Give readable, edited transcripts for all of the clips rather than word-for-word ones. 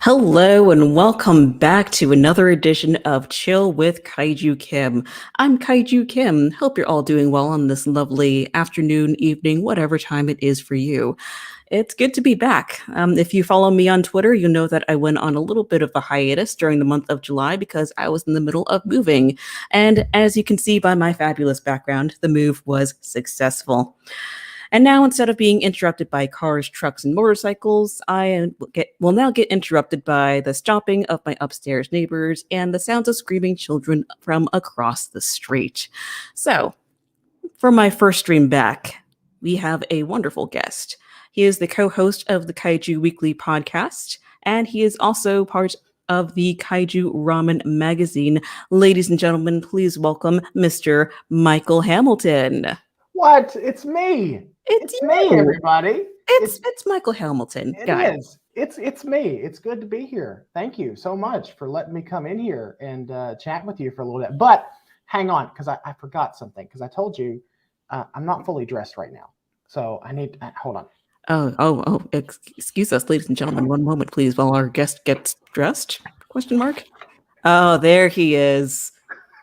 Hello and welcome back to another edition of Chill with Kaiju Kim. I'm Kaiju Kim. Hope you're all doing well on this lovely afternoon, evening, whatever time it is for you. It's good to be back. If you follow me on Twitter, you know that I went on a little bit of a hiatus during the month of July because I was in the middle of moving. And as you can see by my fabulous background, the move was successful. And now, instead of being interrupted by cars, trucks, and motorcycles, I will now get interrupted by the stomping of my upstairs neighbors and the sounds of screaming children from across the street. So, for my first stream back, we have a wonderful guest. He is the co-host of the Kaiju Weekly podcast, and he is also part of the Kaiju Ramen magazine. Ladies and gentlemen, please welcome Mr. Michael Hamilton. What? It's me. It's me, everybody. It's Michael Hamilton. It is. It's me. It's good to be here. Thank you so much for letting me come in here and chat with you for a little bit. But hang on, because I forgot something. Because I told you I'm not fully dressed right now, so I need. Hold on. Oh! Excuse us, ladies and gentlemen. One moment, please, while our guest gets dressed. Question mark. Oh, there he is.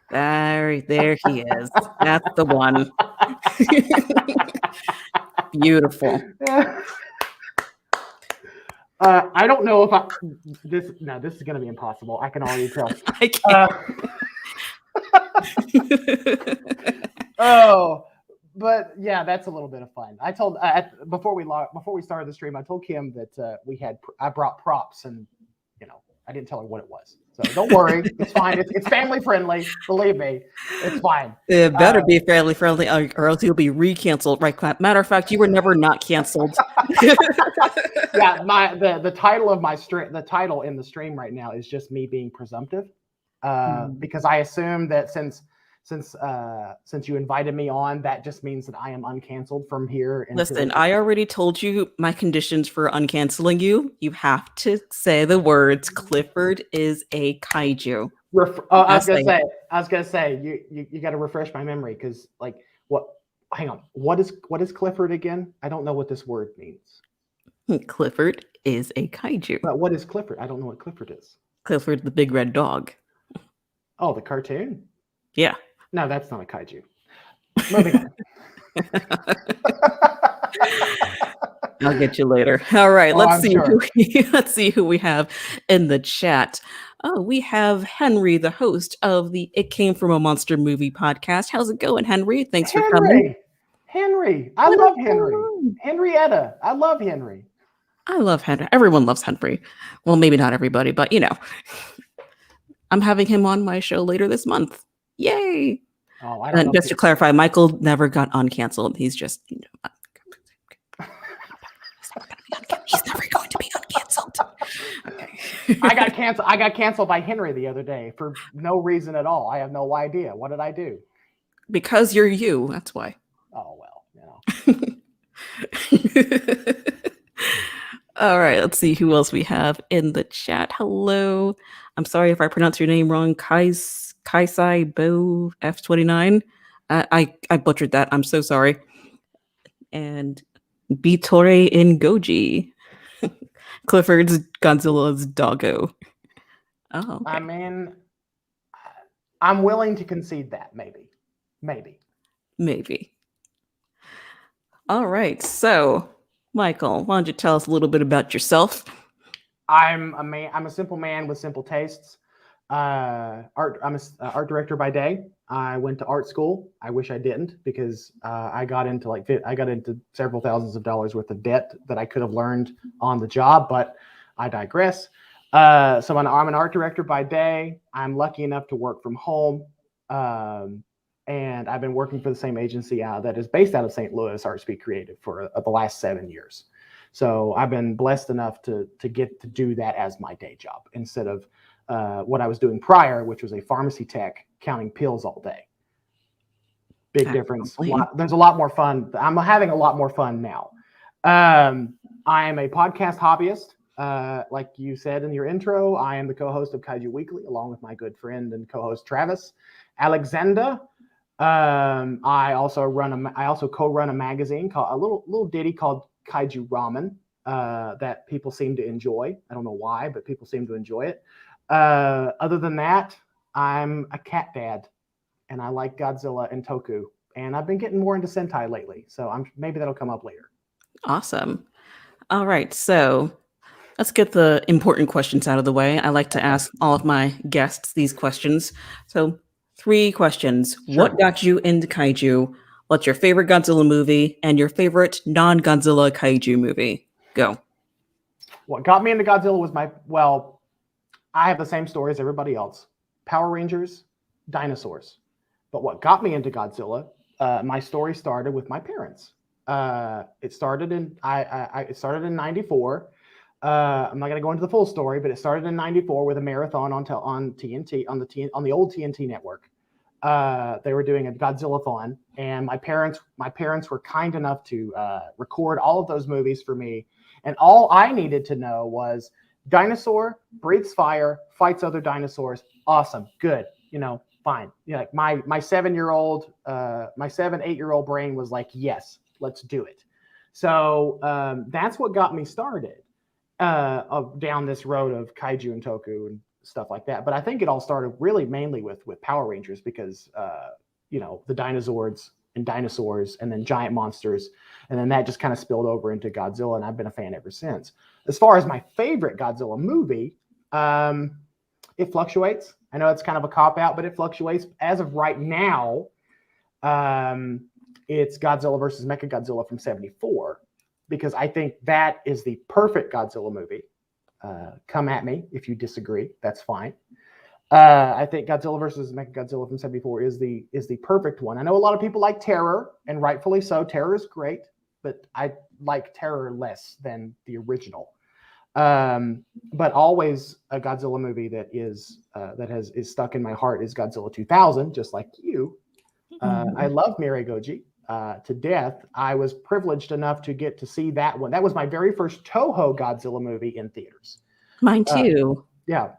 There he is. That's the one. Beautiful. I don't know if this is going to be impossible. I can already tell. I can't. Oh, but yeah, that's a little bit of fun. I told before we started the stream, I told Kim that I brought props, and I didn't tell her what it was. So don't worry, it's fine. It's family friendly. Believe me, it's fine. It better be family friendly, or else you'll be re-canceled. Right? Matter of fact, you were never not canceled. Yeah, the title of my stream, the title in the stream right now is just me being presumptive, because I assume that since you invited me on, that just means that I am uncanceled from here. Listen, I already told you my conditions for uncanceling you. You have to say the words "Clifford is a kaiju." I was gonna say you got to refresh my memory, because what? Hang on, what is Clifford again? I don't know what this word means. Clifford is a kaiju. But what is Clifford? I don't know what Clifford is. Clifford the big red dog. Oh, the cartoon? Yeah. No, that's not a kaiju. Moving on. I'll get you later. All right, let's see who we have in the chat. Oh, we have Henry, the host of the It Came From a Monster Movie podcast. How's it going, Henry? Thanks for coming. Henry. I love Henry. Henrietta. I love Henry. I love Henry. Everyone loves Henry. Well, maybe not everybody, but I'm having him on my show later this month. Yay! Oh, I don't know. Just to clarify, Michael never got uncanceled. He's just, he's never going to be uncanceled. Okay. I got canceled by Henry the other day for no reason at all. I have no idea. What did I do? Because you're you. That's why. Oh well, All right, let's see who else we have in the chat. Hello. I'm sorry if I pronounce your name wrong. Kaisai Bo F29. I butchered that. I'm so sorry. And Bitore in Goji. Clifford's Godzilla's doggo. Oh, okay. I mean, I'm willing to concede that. Maybe. All right. So, Michael, why don't you tell us a little bit about yourself? I'm a simple man with simple tastes. I'm an art director by day. I went to art school. I wish I didn't, because I got into several thousands of dollars worth of debt that I could have learned on the job, but I digress. So I'm an art director by day. I'm lucky enough to work from home. And I've been working for the same agency that is based out of St. Louis, Art Speak Creative, for the last 7 years. So I've been blessed enough to get to do that as my day job instead of what I was doing prior, which was a pharmacy tech counting pills all day. Big difference. There's a lot more fun. I'm having a lot more fun now. I am a podcast hobbyist. Like you said in your intro, I am the co-host of Kaiju Weekly, along with my good friend and co-host Travis Alexander. I also co-run a magazine called a little ditty called Kaiju Ramen that people seem to enjoy. I don't know why, but people seem to enjoy it. Other than that, I'm a cat dad, and I like Godzilla and Toku, and I've been getting more into Sentai lately. So maybe that'll come up later. Awesome. All right, so let's get the important questions out of the way. I like to ask all of my guests these questions. So 3 questions. Sure. What got you into kaiju? What's your favorite Godzilla movie and your favorite non-Godzilla kaiju movie? Go. What got me into Godzilla was I have the same story as everybody else. Power Rangers, dinosaurs. But what got me into Godzilla, my story started with my parents. It started in 94. I'm not going to go into the full story, but it started in 94 with a marathon on TNT, on the old TNT network. They were doing a Godzilla-thon, and my parents were kind enough to record all of those movies for me. And all I needed to know was dinosaur breathes fire, fights other dinosaurs. Awesome. Good. Fine. Like my 7-8-year-old brain was like, yes, let's do it. So that's what got me started down this road of kaiju and toku and stuff like that. But I think it all started really mainly with Power Rangers because, the dinosaurs and then giant monsters. And then that just kind of spilled over into Godzilla. And I've been a fan ever since. As far as my favorite Godzilla movie, it fluctuates. I know it's kind of a cop-out, but it fluctuates. As of right now, it's Godzilla versus Mechagodzilla from 74, because I think that is the perfect Godzilla movie. Come at me if you disagree. That's fine. I think Godzilla versus Mechagodzilla from 74 is the perfect one. I know a lot of people like Terror, and rightfully so. Terror is great, but I like Terror less than the original. But always a Godzilla movie that is stuck in my heart is Godzilla 2000, just like you. I love Miregoji to death. I was privileged enough to get to see that one. That was my very first Toho Godzilla movie in theaters. Mine too. Yeah.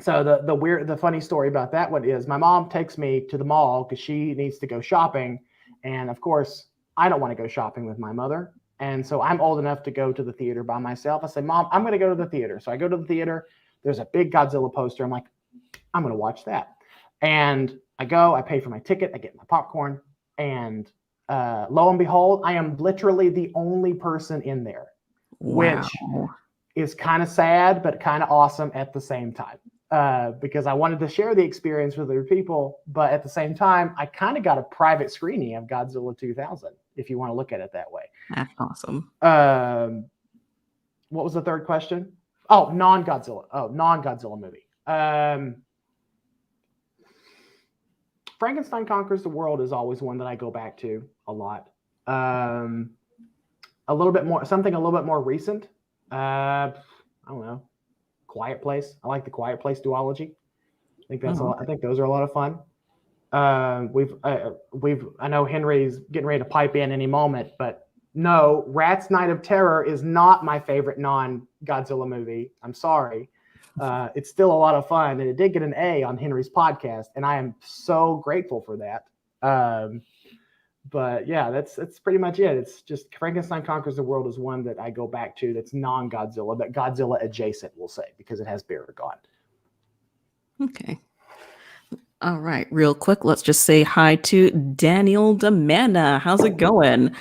So the funny story about that one is my mom takes me to the mall because she needs to go shopping, and of course I don't want to go shopping with my mother. And so I'm old enough to go to the theater by myself. I say, Mom, I'm going to go to the theater. So I go to the theater. There's a big Godzilla poster. I'm like, I'm going to watch that. And I go, I pay for my ticket. I get my popcorn. And lo and behold, I am literally the only person in there, which is kind of sad, but kind of awesome at the same time. Because I wanted to share the experience with other people. But at the same time, I kind of got a private screening of Godzilla 2000, if you want to look at it that way. That's awesome. What was the third question? Oh, non-Godzilla movie. Frankenstein Conquers the World is always one that I go back to a lot. Something a little bit more recent. I don't know. Quiet Place. I like the Quiet Place duology. I think that's I think those are a lot of fun. I know Henry's getting ready to pipe in any moment, but no, Rat's Night of Terror is not my favorite non-Godzilla movie. I'm sorry. It's still a lot of fun, and it did get an A on Henry's podcast, and I am so grateful for that. But yeah, that's pretty much it. It's just Frankenstein Conquers the World is one that I go back to that's non-Godzilla, but Godzilla adjacent, we'll say, because it has Baragon. Okay. All right. Real quick, let's just say hi to Daniel Demana. How's it going?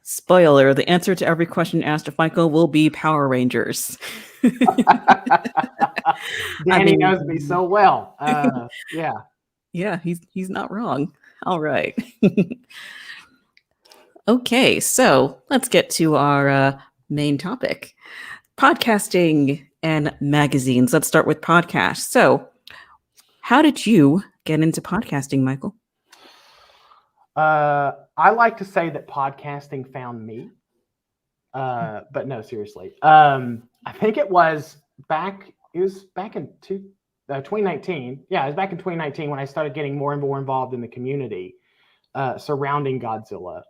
Spoiler, the answer to every question asked of Michael will be Power Rangers. Danny knows me so well. Yeah. Yeah, he's not wrong. All right. Okay, so let's get to our main topic. Podcasting and magazines. Let's start with podcasts. So how did you get into podcasting, Michael? I like to say that podcasting found me. But no, seriously. I think it was back in 2019. Yeah, it was back in 2019 when I started getting more and more involved in the community. surrounding Godzilla.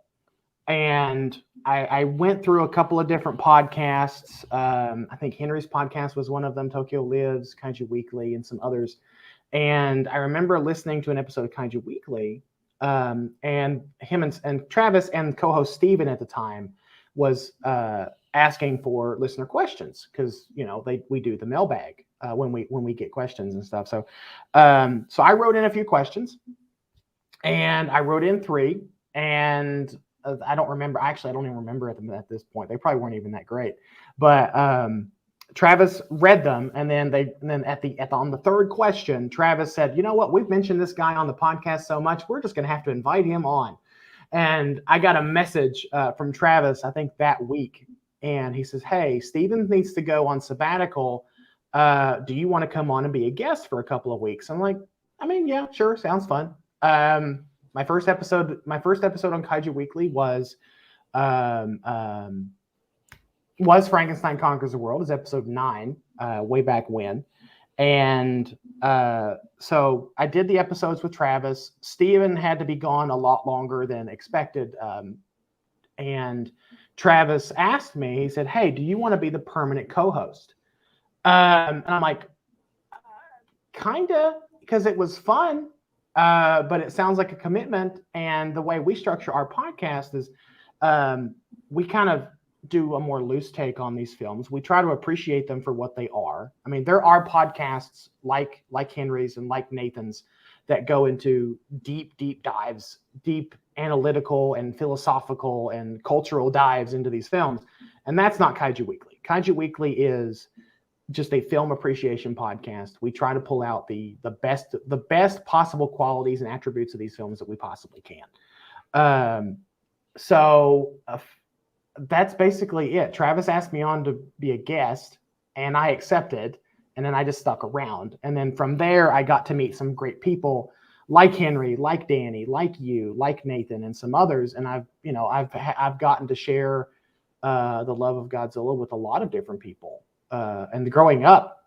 And I went through a couple of different podcasts. I think Henry's podcast was one of them, Tokyo Lives, Kaiju Weekly, and some others. And I remember listening to an episode of Kaiju Weekly, and him and Travis and co-host Steven at the time was asking for listener questions because we do the mailbag when we get questions and stuff. So so I wrote in a few questions, and I wrote in 3, and I don't remember. Actually, I don't even remember at this point. They probably weren't even that great. But Travis read them, and then on the 3rd question, Travis said, "You know what? We've mentioned this guy on the podcast so much, we're just going to have to invite him on." And I got a message from Travis, I think that week, and he says, "Hey, Steven needs to go on sabbatical. Do you want to come on and be a guest for a couple of weeks?" I'm like, I mean, yeah, sure, sounds fun. My first episode on Kaiju Weekly was Frankenstein Conquers the World, is episode 9, way back when. And so I did the episodes with Travis. Steven had to be gone a lot longer than expected. And Travis asked me, he said, "Hey, do you want to be the permanent co-host?" And I'm like, kinda, because it was fun. But it sounds like a commitment. And the way we structure our podcast is we kind of do a more loose take on these films. We try to appreciate them for what they are. I mean, there are podcasts like Henry's and like Nathan's that go into deep dives, deep analytical and philosophical and cultural dives into these films. And that's not Kaiju Weekly. Kaiju Weekly is just a film appreciation podcast. We try to pull out the best possible qualities and attributes of these films that we possibly can. So that's basically it. Travis asked me on to be a guest, and I accepted, and then I just stuck around. And then from there, I got to meet some great people like Henry, like Danny, like you, like Nathan, and some others. And I've gotten to share the love of Godzilla with a lot of different people. And growing up,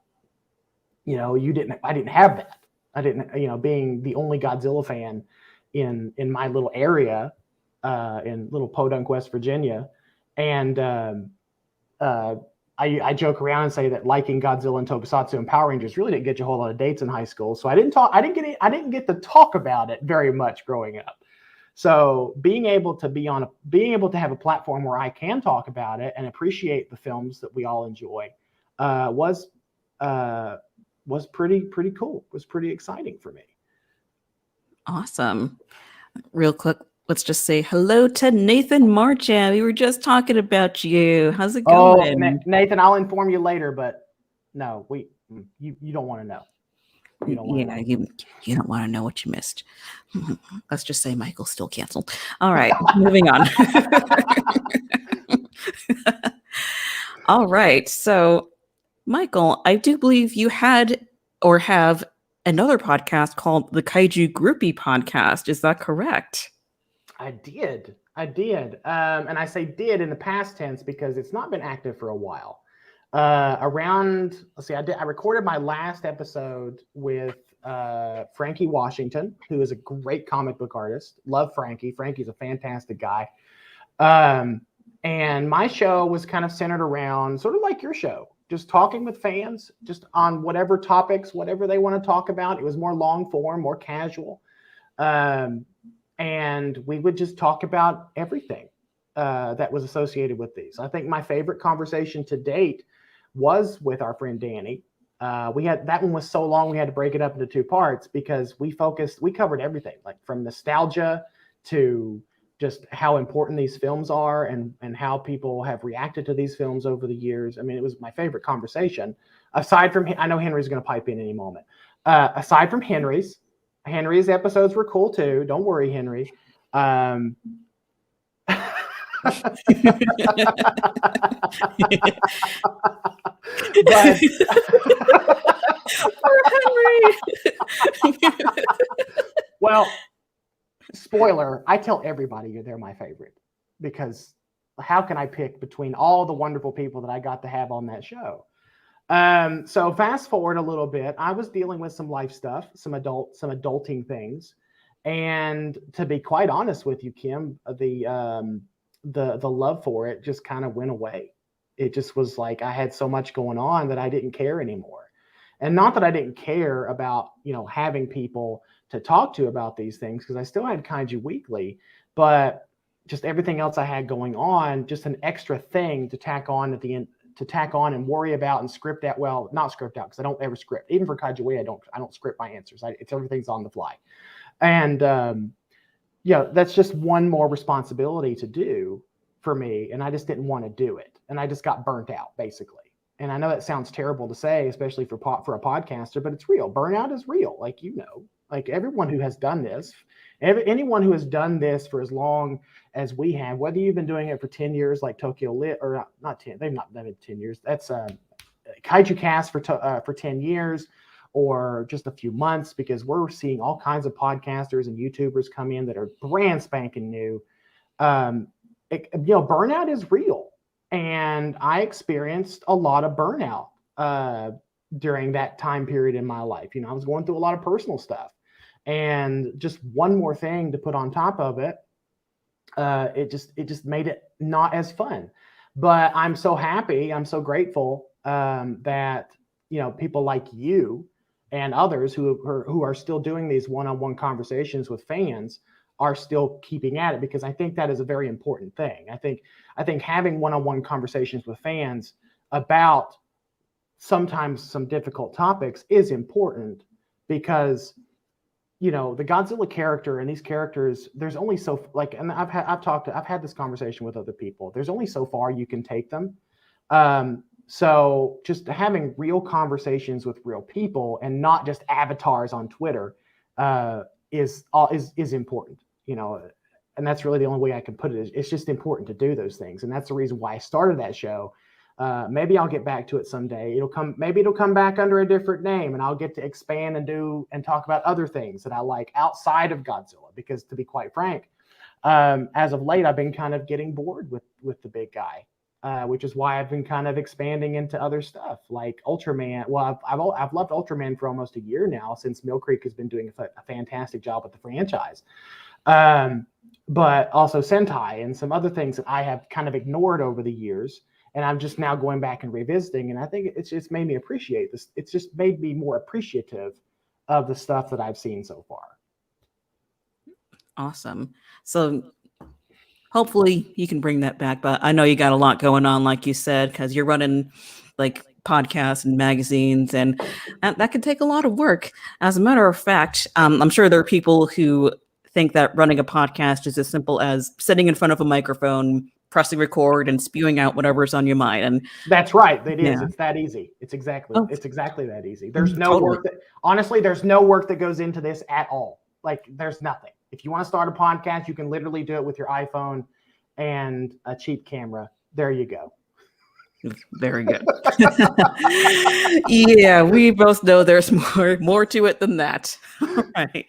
I didn't have that. I didn't, being the only Godzilla fan in my little area, in little Podunk, West Virginia. And I joke around and say that liking Godzilla and Tokusatsu and Power Rangers really didn't get you a whole lot of dates in high school. So I didn't get to talk about it very much growing up. So being able to have a platform where I can talk about it and appreciate the films that we all enjoy was pretty cool. Was pretty exciting for me. Awesome. Real quick, let's just say hello to Nathan Marchand. We were just talking about you. How's it going? Oh, Nathan, I'll inform you later, but no, you don't want to know. You don't want to know. You don't want to know what you missed. Let's just say Michael's still canceled. All right, moving on. All right, so Michael, I do believe you had or have another podcast called the Kaiju Groupie Podcast. Is that correct? I did. And I say did in the past tense because it's not been active for a while. I recorded my last episode with Frankie Washington, who is a great comic book artist. Love Frankie. Frankie's a fantastic guy. And my show was kind of centered around sort of like your show, just talking with fans, just on whatever topics, whatever they want to talk about. It was more long form, more casual. And we would just talk about everything that was associated with these. I think my favorite conversation to date was with our friend Danny. That one was so long we had to break it up into 2 parts because we covered everything, like from nostalgia to just how important these films are and how people have reacted to these films over the years. I mean, it was my favorite conversation. Aside from, I know Henry's going to pipe in any moment. Aside from Henry's episodes were cool too. Don't worry, Henry. But Henry. Well, spoiler, I tell everybody they're my favorite because how can I pick between all the wonderful people that I got to have on that show? So fast forward a little bit, I was dealing with some life stuff, some adulting things. And to be quite honest with you, Kim, the love for it just kind of went away. It just was like I had so much going on that I didn't care anymore. And not that I didn't care about, having people to talk to about these things, because I still had Kaiju Weekly, but just everything else I had going on, just an extra thing to tack on at the end, to tack on and worry about and script out. Well, not script out, because I don't ever script. Even for Kaiju Way, I don't script my answers. It's everything's on the fly. And that's just one more responsibility to do for me, and I just didn't want to do it, and I just got burnt out, basically. And I know that sounds terrible to say, especially for a podcaster, but it's real. Burnout is real, like everyone who has done this, anyone who has done this for as long as we have, whether you've been doing it for 10 years, like Tokyo Lit, or not 10, they've not done it 10 years. That's Kaiju Cast for 10 years, or just a few months, because we're seeing all kinds of podcasters and YouTubers come in that are brand spanking new. Burnout is real. And I experienced a lot of burnout during that time period in my life. I was going through a lot of personal stuff. And just one more thing to put on top of it, it just made it not as fun. But I'm so happy, I'm so grateful that people like you and others who are still doing these one-on-one conversations with fans are still keeping at it, because I think that is a very important thing. I think having one-on-one conversations with fans about sometimes some difficult topics is important, because the Godzilla character and these characters, there's only and I've had this conversation with other people. There's only so far you can take them. So just having real conversations with real people and not just avatars on Twitter is important, and that's really the only way I can put it. It's just important to do those things. And that's the reason why I started that show. Maybe I'll get back to it someday. Maybe it'll come back under a different name, and I'll get to expand and talk about other things that I like outside of Godzilla, because to be quite frank, as of late, I've been kind of getting bored with the big guy. Which is why I've been kind of expanding into other stuff like Ultraman. Well, I've loved Ultraman for almost a year now, since Mill Creek has been doing a fantastic job with the franchise. But also Sentai and some other things that I have kind of ignored over the years, and I'm just now going back and revisiting. And I think it's just made me appreciate this. It's just made me more appreciative of the stuff that I've seen so far. Awesome. So hopefully you can bring that back, but I know you got a lot going on, like you said, because you're running like podcasts and magazines, and that can take a lot of work. As a matter of fact, I'm sure there are people who think that running a podcast is as simple as sitting in front of a microphone, pressing record, and spewing out whatever's on your mind. And that's right. It is. It's that easy. It's exactly that easy. There's no work honestly, there's no work that goes into this at all. Like, there's nothing. If you want to start a podcast, you can literally do it with your iPhone and a cheap camera. There you go. Very good. Yeah, we both know there's more to it than that. All right.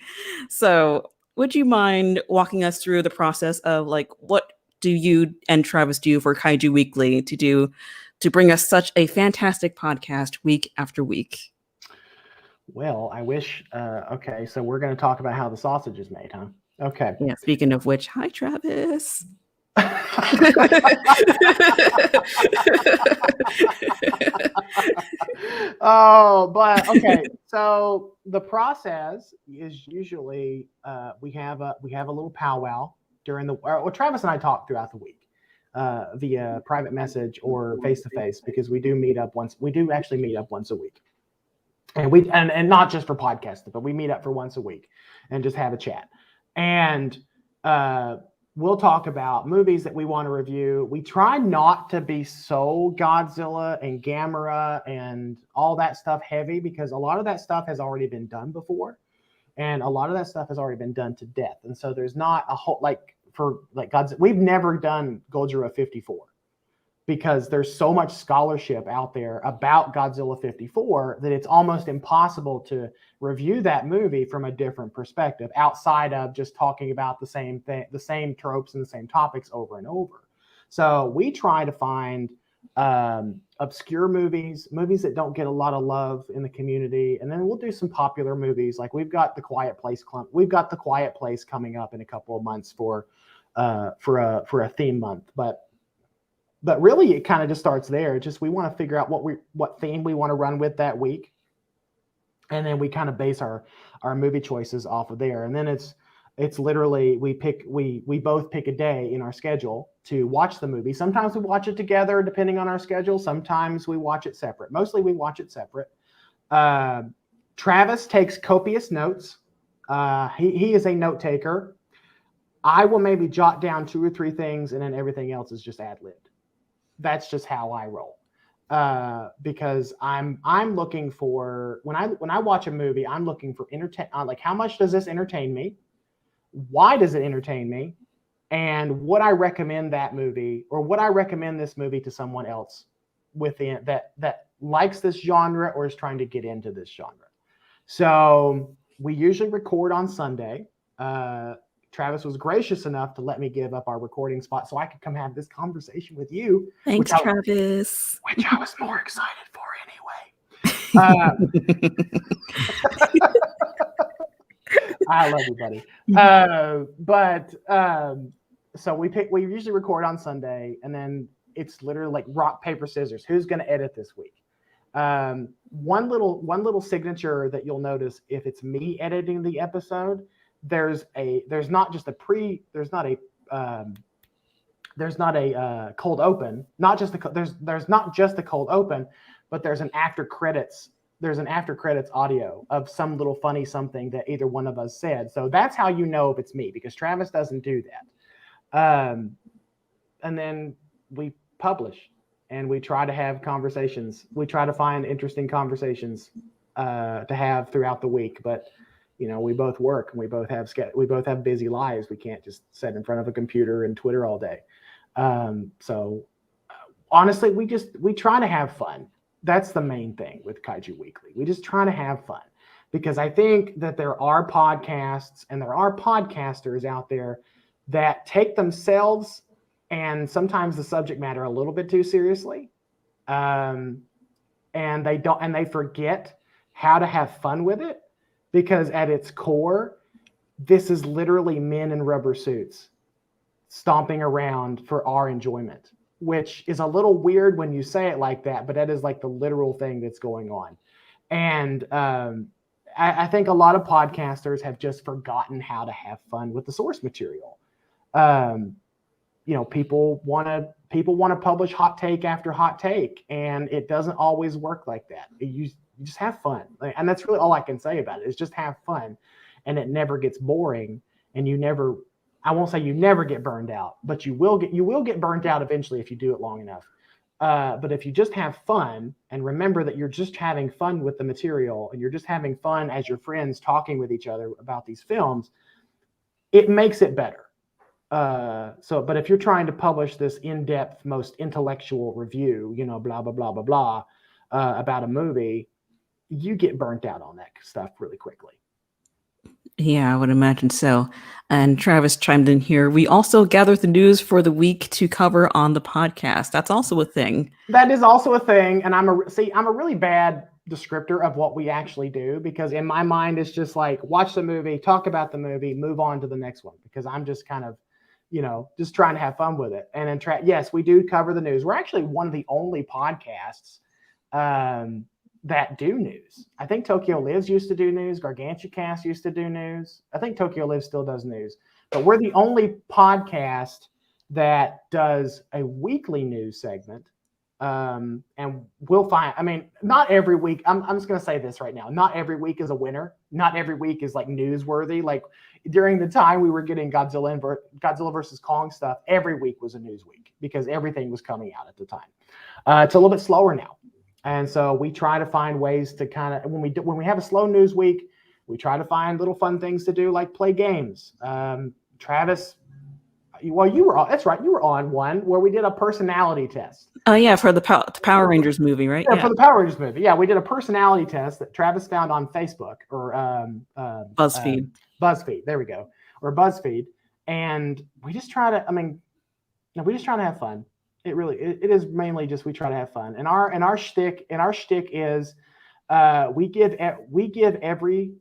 So would you mind walking us through the process of what do you and Travis do for Kaiju Weekly to bring us such a fantastic podcast week after week? Well, I wish. Okay, so we're going to talk about how the sausage is made, huh? Okay. Yeah. Speaking of which, hi, Travis. But okay. So the process is usually we have a little powwow during Travis and I talk throughout the week via private message or face to face, because we do actually meet up once a week. And not just for podcasting, but we meet up for once a week and just have a chat. And we'll talk about movies that we want to review. We try not to be so Godzilla and Gamera and all that stuff heavy, because a lot of that stuff has already been done before, and a lot of that stuff has already been done to death. And so there's not a whole Godzilla. We've never done Gojira 54. Because there's so much scholarship out there about Godzilla 54 that it's almost impossible to review that movie from a different perspective outside of just talking about the same thing, the same tropes and the same topics over and over. So we try to find obscure movies that don't get a lot of love in the community, and then we'll do some popular movies. Like we've got the Quiet Place coming up in a couple of months for a theme month, but really it kind of just starts there. Just we want to figure out what theme we want to run with that week, and then we kind of base our movie choices off of there. And then it's literally we both pick a day in our schedule to watch the movie. Sometimes we watch it together depending on our schedule. Sometimes we watch it separate. Mostly we watch it separate. Travis takes copious notes. He is a note taker. I will maybe jot down 2 or 3 things, and then everything else is just ad-libbed. That's just how I roll. Because I'm looking for, when I watch a movie, I'm looking for like how much does this entertain me? Why does it entertain me? And would I recommend that movie, or would I recommend this movie to someone else within that likes this genre or is trying to get into this genre? So we usually record on Sunday. Travis was gracious enough to let me give up our recording spot so I could come have this conversation with you. Thanks, Travis. Which I was more excited for anyway. I love you, buddy. So we usually record on Sunday, and then it's literally like rock, paper, scissors. Who's going to edit this week? One little signature that you'll notice if it's me editing the episode, there's not a cold open, there's not just a cold open, but there's an after credits audio of some little funny something that either one of us said. So that's how you know if it's me, because Travis doesn't do that. And then we publish, and we try to have conversations. We try to find interesting conversations to have throughout the week, but we both work, and we both have busy lives. We can't just sit in front of a computer and Twitter all day. So honestly, we try to have fun. That's the main thing with Kaiju Weekly. We just try to have fun, because I think that there are podcasts and there are podcasters out there that take themselves and sometimes the subject matter a little bit too seriously. And they forget how to have fun with it. Because at its core, this is literally men in rubber suits stomping around for our enjoyment, which is a little weird when you say it like that, but that is like the literal thing that's going on. And I think a lot of podcasters have just forgotten how to have fun with the source material. People want to publish hot take after hot take, and it doesn't always work like that. You just have fun, and that's really all I can say about it, is just have fun, and it never gets boring, and I won't say you never get burned out, but you will get burned out eventually if you do it long enough. But if you just have fun and remember that you're just having fun with the material, and you're just having fun as your friends talking with each other about these films, it makes it better. But if you're trying to publish this in-depth, most intellectual review, blah, blah, blah, blah, blah, about a movie, you get burnt out on that stuff really quickly. Yeah, I would imagine so. And Travis chimed in here. We also gather the news for the week to cover on the podcast. That's also a thing. That is also a thing. And I'm a really bad descriptor of what we actually do, because in my mind, it's just like, watch the movie, talk about the movie, move on to the next one, because I'm just kind of, just trying to have fun with it. And then yes, we do cover the news. We're actually one of the only podcasts that do news. I think Tokyo Lives used to do news. Gargantucast used to do news. I think Tokyo Lives still does news. But we're the only podcast that does a weekly news segment. And we'll find, not every week. I'm just going to say this right now. Not every week is a winner. Not every week is like newsworthy. Like during the time we were getting Godzilla versus Kong stuff, every week was a news week, because everything was coming out at the time. It's a little bit slower now. And so we try to find ways to kind of, when we have a slow news week, we try to find little fun things to do, like play games. Travis, well, that's right. You were on one where we did a personality test. Oh yeah, for the Power Rangers movie, right? Yeah, for the Power Rangers movie. Yeah, we did a personality test that Travis found on Facebook or BuzzFeed. BuzzFeed, there we go, or BuzzFeed, and we just try to. We just try to have fun. It is mainly just we try to have fun. And our shtick is we give every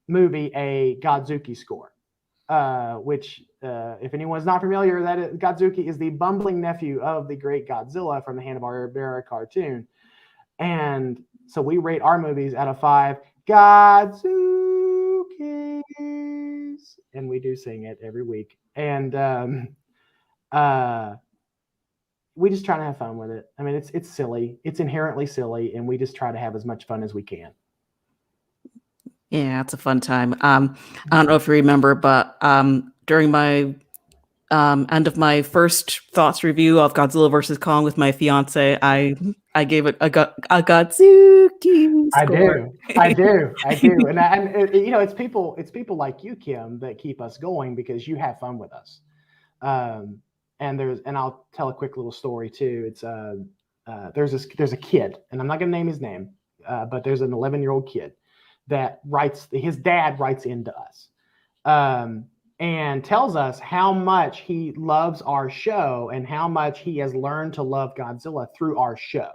movie a Godzuki score. Which, if anyone's not familiar, Godzuki is the bumbling nephew of the great Godzilla from the Hanna-Barbera cartoon. And so we rate our movies out of 5 Godzukis, and we do sing it every week. And we just try to have fun with it. I mean, it's silly. It's inherently silly, and we just try to have as much fun as we can. Yeah, it's a fun time. I don't know if you remember, but during my end of my first thoughts review of Godzilla versus Kong with my fiance, I gave it a Godzuki score. I do, and you know, it's people like you, Kim, that keep us going because you have fun with us. And I'll tell a quick little story too. It's there's a kid, and I'm not going to name his name, but there's an 11-year-old kid that his dad writes into us. And tells us how much he loves our show and how much he has learned to love Godzilla through our show.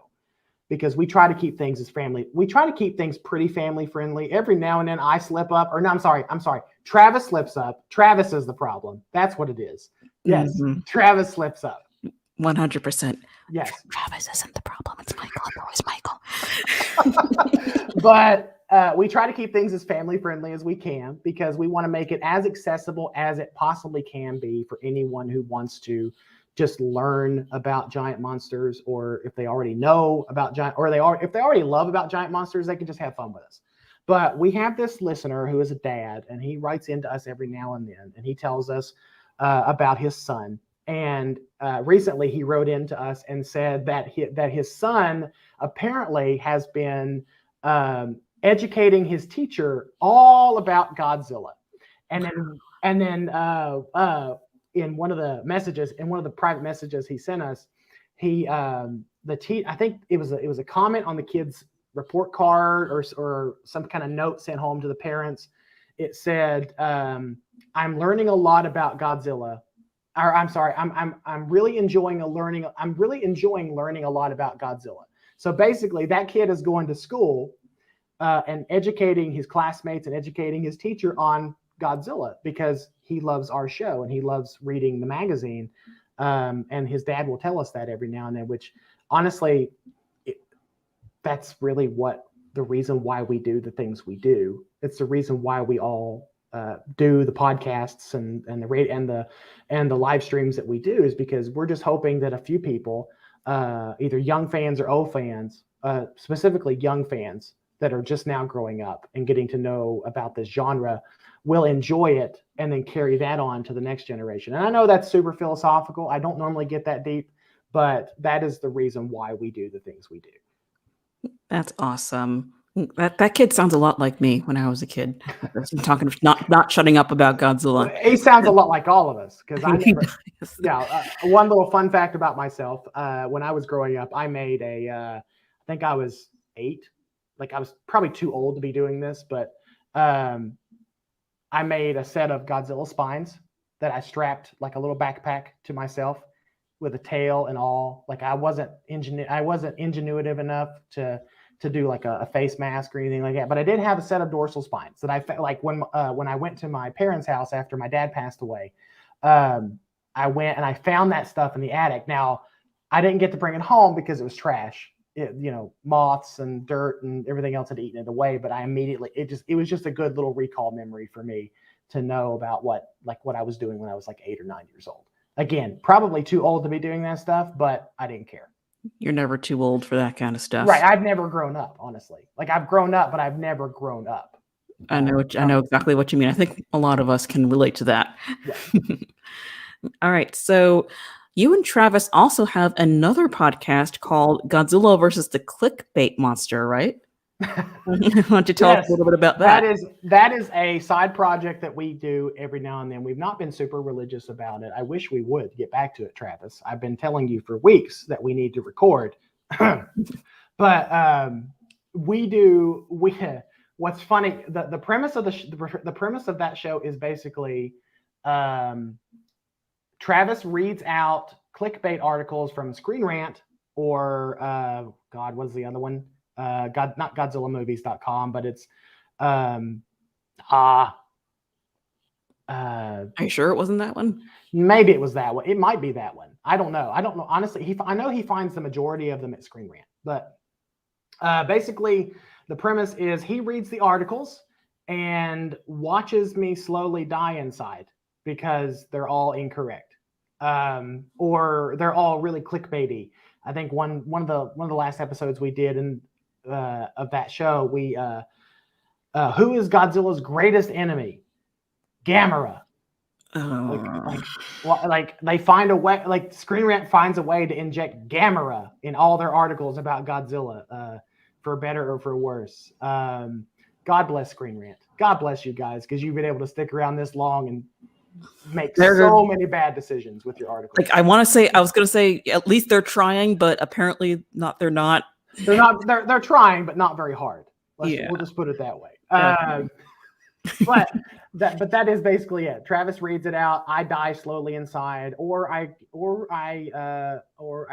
Because we try to keep things pretty family friendly. Every now and then I slip up, or no, I'm sorry. Travis slips up. Travis is the problem. That's what it is. Yes, Travis slips up. 100%. Yes. Travis isn't the problem. It's Michael. It's always Michael. But we try to keep things as family friendly as we can because we want to make it as accessible as it possibly can be for anyone who wants to just learn about giant monsters, or if they already know about if they already love about giant monsters, they can just have fun with us. But we have this listener who is a dad, and he writes into us every now and then, and he tells us about his son. And recently he wrote into us and said that his son apparently has been educating his teacher all about Godzilla. And then in one of the private messages he sent us, I think it was a comment on the kid's report card or some kind of note sent home to the parents. It said, I'm learning a lot about Godzilla. Or I'm sorry, I'm really enjoying learning a lot about Godzilla. So basically that kid is going to school and educating his classmates and educating his teacher on Godzilla because he loves our show and he loves reading the magazine. And his dad will tell us that every now and then, which honestly, that's really the reason why we do the things we do. It's the reason why we all do the podcasts and the live streams that we do, is because we're just hoping that a few people, either young fans or old fans, specifically young fans that are just now growing up and getting to know about this genre, will enjoy it and then carry that on to the next generation. And I know that's super philosophical. I don't normally get that deep, but that is the reason why we do the things we do. That's awesome. That kid sounds a lot like me when I was a kid. I'm talking not shutting up about Godzilla. He sounds a lot like all of us because I never. One little fun fact about myself: when I was growing up, I made I think I was 8. Like I was probably too old to be doing this, but I made a set of Godzilla spines that I strapped like a little backpack to myself with a tail and all. Like I wasn't ingenuitive enough to do like a face mask or anything like that. But I did have a set of dorsal spines that I like when I went to my parents' house after my dad passed away. I went and I found that stuff in the attic. Now I didn't get to bring it home because it was trash. Moths and dirt and everything else had eaten it away. But it was just a good little recall memory for me to know about what I was doing when I was like 8 or 9 years old. Again, probably too old to be doing that stuff, but I didn't care. You're never too old for that kind of stuff. Right. I've never grown up, honestly. Like I've grown up, but I've never grown up. I know exactly what you mean. I think a lot of us can relate to that. Yeah. All right. So you and Travis also have another podcast called Godzilla versus the Clickbait Monster, right? Why don't you tell us a little bit about that? That is a side project that we do every now and then. We've not been super religious about it. I wish we would get back to it, Travis. I've been telling you for weeks that we need to record. But what's funny, the premise of the premise of that show is basically Travis reads out clickbait articles from Screen Rant or God, what's the other one? Not GodzillaMovies.com, but it's Are you sure it wasn't that one? Maybe it was that one. It might be that one. I don't know. Honestly. I know he finds the majority of them at Screen Rant, but basically the premise is he reads the articles and watches me slowly die inside because they're all incorrect, or they're all really clickbaity. I think one of the last episodes we did of that show, we who is Godzilla's greatest enemy? Gamera. Like they find a way, like Screen Rant finds a way to inject Gamera in all their articles about Godzilla, for better or for worse. God bless Screen Rant. God bless you guys, because you've been able to stick around this long and make so many bad decisions with your articles. Like I was going to say, at least they're trying, but apparently not. They're not. They're trying, but not very hard. We'll just put it that way. But that is basically it. Travis reads it out. I die slowly inside, or I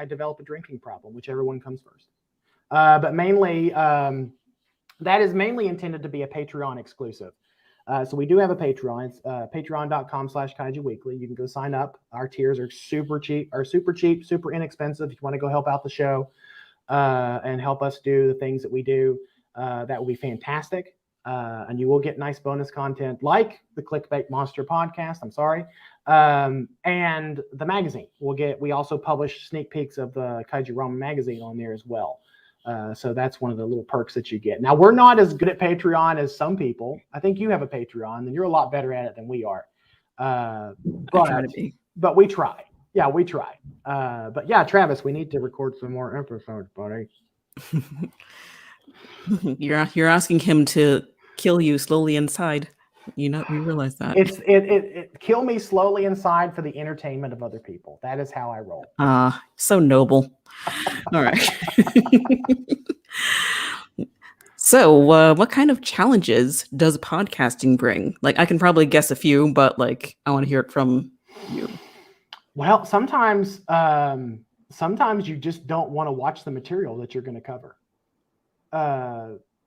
develop a drinking problem, whichever one comes first. But mainly, that is mainly intended to be a Patreon exclusive. So we do have a Patreon. It's patreon.com/Kaiju Weekly. You can go sign up. Our tiers are super cheap, super inexpensive. If you want to go help out the show and help us do the things that we do, that will be fantastic. And you will get nice bonus content like the Clickbait Monster podcast. I'm sorry. And the magazine. We also publish sneak peeks of the Kaiju Ramen magazine on there as well. So that's one of the little perks that you get. Now, we're not as good at Patreon as some people. I think you have a Patreon, and you're a lot better at it than we are. But we try. Yeah, we try. But yeah, Travis, we need to record some more episodes, buddy. You're asking him to kill you slowly inside. You realize that. It kill me slowly inside for the entertainment of other people. That is how I roll. So noble. All right. So, what kind of challenges does podcasting bring? Like, I can probably guess a few, but I want to hear it from you. Well, sometimes you just don't want to watch the material that you're going to cover.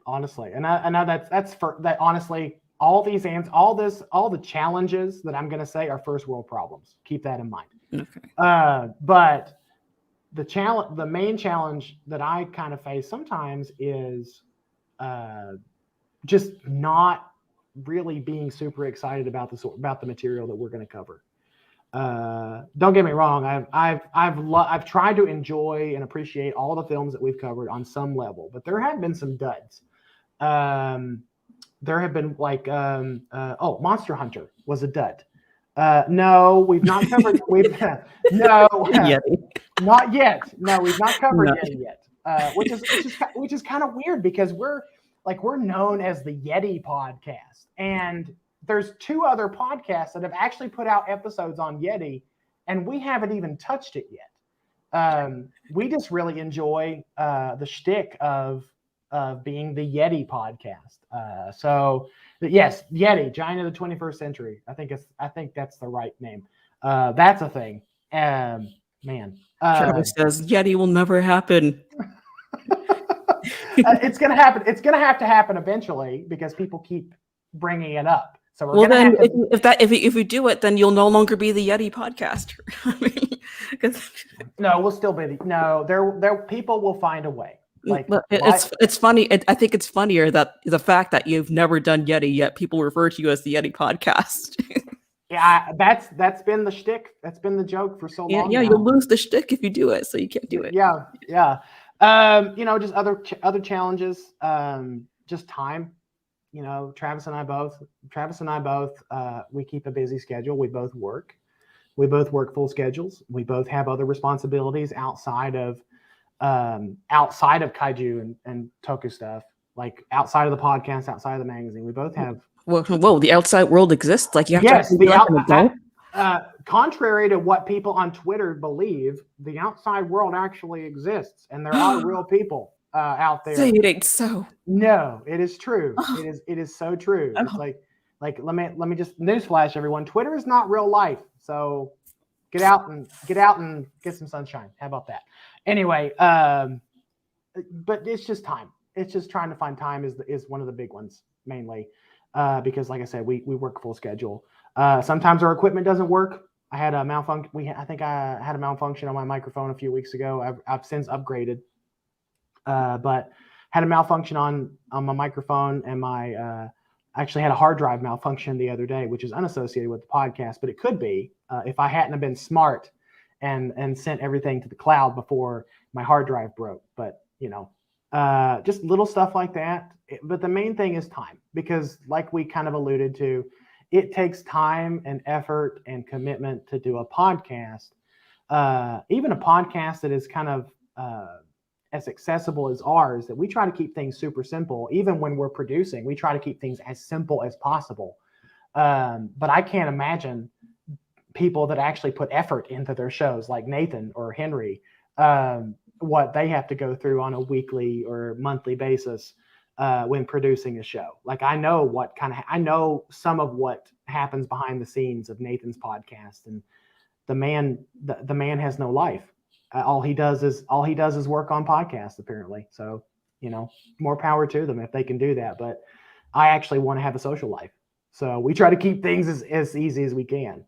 Honestly, and I know that's for that. Honestly, all the challenges that I'm going to say are first world problems. Keep that in mind. Okay. But the main challenge that I kind of face sometimes is just not really being super excited about the material that we're going to cover. Don't get me wrong. I've tried to enjoy and appreciate all the films that we've covered on some level, but there have been some duds. There have been Monster Hunter was a dud. No, we've not covered. Not yet. No, we've not covered Yeti yet. Which is kind of weird because we're known as the Yeti podcast, and there's two other podcasts that have actually put out episodes on Yeti, and we haven't even touched it yet. We just really enjoy the shtick of being the Yeti podcast. So yes, Yeti, Giant of the 21st Century. I think that's the right name. That's a thing. Man. Travis says Yeti will never happen. It's gonna happen. It's gonna have to happen eventually because people keep bringing it up. So if we do it, then you'll no longer be the Yeti podcaster. No, we'll still be. There people will find a way. It's funny. I think it's funnier that the fact that you've never done Yeti yet people refer to you as the Yeti podcast. Yeah, that's been the shtick. That's been the joke for so long. Yeah, you'll lose the shtick if you do it, so you can't do it. Yeah. Just other challenges. Just time. Travis and I both. We keep a busy schedule. We both work. We both work full schedules. We both have other responsibilities outside of kaiju and toku stuff, like outside of the podcast, outside of the magazine. We both have. Whoa, the outside world exists. You have to be like an adult. Contrary to what people on Twitter believe, the outside world actually exists, and there are real people out there. Say it ain't so. No, it is true. It is so true. It's like let me just newsflash everyone. Twitter is not real life, so Get out and get some sunshine. How about that? Anyway, but it's just time. It's just trying to find time is one of the big ones mainly, because like I said, we work full schedule. Sometimes our equipment doesn't work. I had a malfunction. I think I had a malfunction on my microphone a few weeks ago. I've since upgraded, but had a malfunction on my microphone, and my actually had a hard drive malfunction the other day, which is unassociated with the podcast, but it could be if I hadn't have been smart and sent everything to the cloud before my hard drive broke. But just little stuff like that. But the main thing is time, because like we kind of alluded to, it takes time and effort and commitment to do a podcast, even a podcast that is kind of as accessible as ours, that we try to keep things super simple. Even when we're producing, we try to keep things as simple as possible. But I can't imagine people that actually put effort into their shows, like Nathan or Henry, what they have to go through on a weekly or monthly basis when producing a show. Like I know some of what happens behind the scenes of Nathan's podcast, and the man has no life. All he does is work on podcasts, apparently. So, more power to them if they can do that. But I actually want to have a social life. So we try to keep things as easy as we can.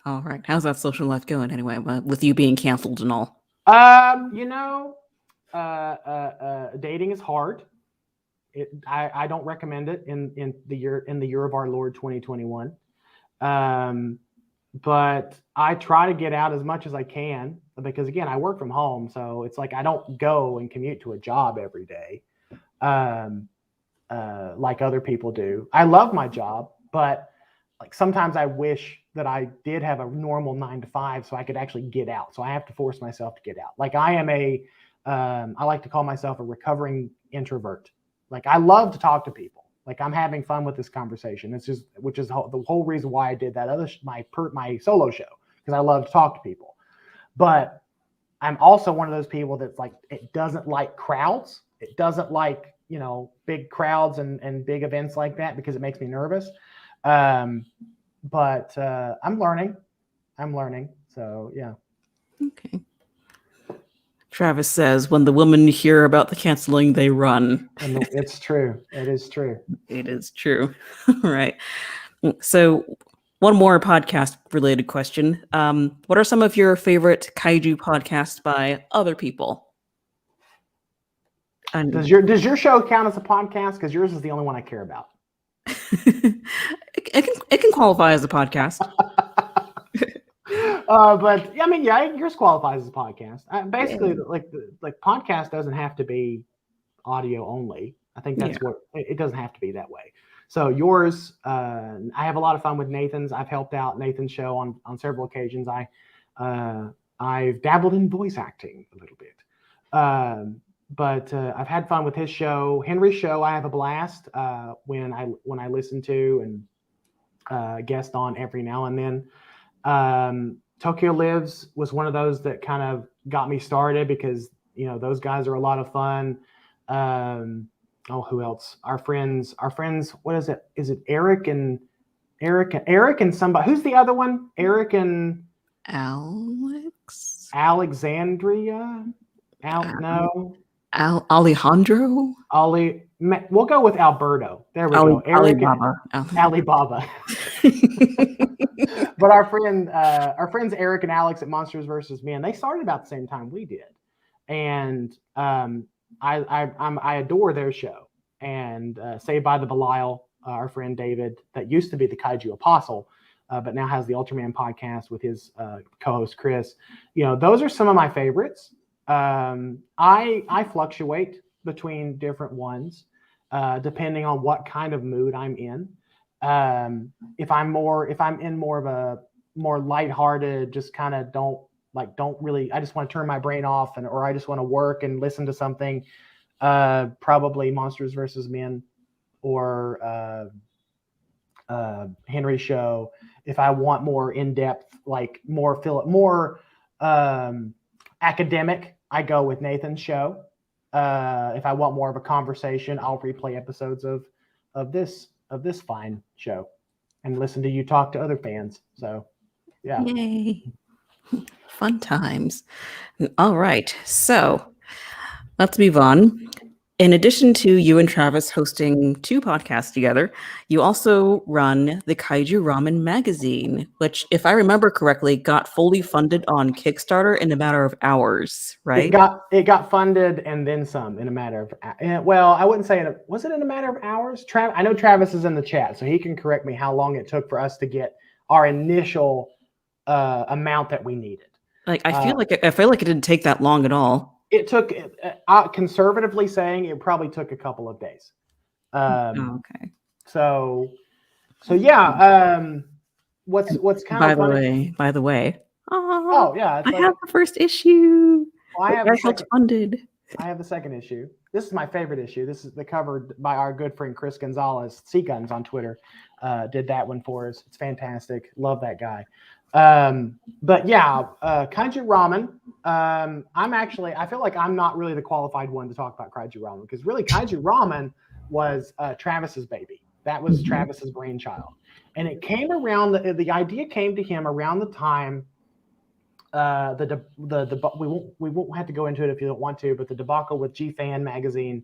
All right. How's that social life going anyway, with you being canceled and all? Dating is hard. I don't recommend it in the year of our Lord 2021. But I try to get out as much as I can, because again, I work from home. So it's like, I don't go and commute to a job every day. Like other people do. I love my job, but like sometimes I wish that I did have a normal 9 to 5 so I could actually get out. So I have to force myself to get out. Like I am I like to call myself a recovering introvert. Like I love to talk to people. Like I'm having fun with this conversation. Which is the whole reason why I did that my solo show, because I love to talk to people. But I'm also one of those people that's like, it doesn't like crowds. It doesn't like, big crowds and big events like that, because it makes me nervous. But I'm learning. So yeah. Okay. Travis says, when the women hear about the canceling, they run. And it's true. It is true. It is true. Right. So one more podcast related question. What are some of your favorite kaiju podcasts by other people? And does your show count as a podcast? Because yours is the only one I care about. it can qualify as a podcast. But I mean, yeah, yours qualifies as a podcast. Basically, like podcast doesn't have to be audio only. I think that's what it doesn't have to be that way. So yours, I have a lot of fun with Nathan's. I've helped out Nathan's show on several occasions. I've dabbled in voice acting a little bit, but I've had fun with his show. Henry's show, I have a blast when I listen to and guest on every now and then. Tokyo Lives was one of those that kind of got me started, because those guys are a lot of fun. Who else? Our friends. What is it? Is it Eric and somebody? Who's the other one? Eric and Alexandria. Alejandro. We'll go with Alberto. There we go. Eric Alibaba. But our friends Eric and Alex at Monsters vs. Men, they started about the same time we did, and I adore their show. And Saved by the Belial, our friend David, that used to be the Kaiju Apostle, but now has the Ultraman podcast with his co-host Chris. Those are some of my favorites. I fluctuate between different ones depending on what kind of mood I'm in. If I'm in more of a more lighthearted, just kind of don't really, I just want to turn my brain off, or I just want to work and listen to something, probably Monsters vs. Men or Henry's show. If I want more in-depth, like more academic, I go with Nathan's show. If I want more of a conversation, I'll replay episodes of this fine show and listen to you talk to other fans. So Yeah. Yay. Fun times. All right. So let's move on. In addition to you and Travis hosting 2 podcasts together, you also run the Kaiju Ramen magazine, which, if I remember correctly, got fully funded on Kickstarter in a matter of hours, right? It got funded and then some in a matter of well, I wouldn't say was it in a matter of hours? I know Travis is in the chat, so he can correct me how long it took for us to get our initial amount that we needed. Like I feel like it didn't take that long at all. It took conservatively saying it probably took a couple of days. Okay. So yeah. What's kind of funny? By the way, Oh yeah, it's I like have the first issue. well, I have I the helped second. funded. I have the second issue. This is my favorite issue. This is the covered by our good friend Chris Gonzalez, C Guns on Twitter. Did that one for us. It's fantastic. Love that guy. But yeah, Kaiju Ramen. I feel like I'm not really the qualified one to talk about Kaiju Ramen because really Kaiju Ramen was Travis's baby. That was Travis's brainchild, and it came around. The idea came to him around the time. We won't have to go into it if you don't want to, but the debacle with G Fan magazine,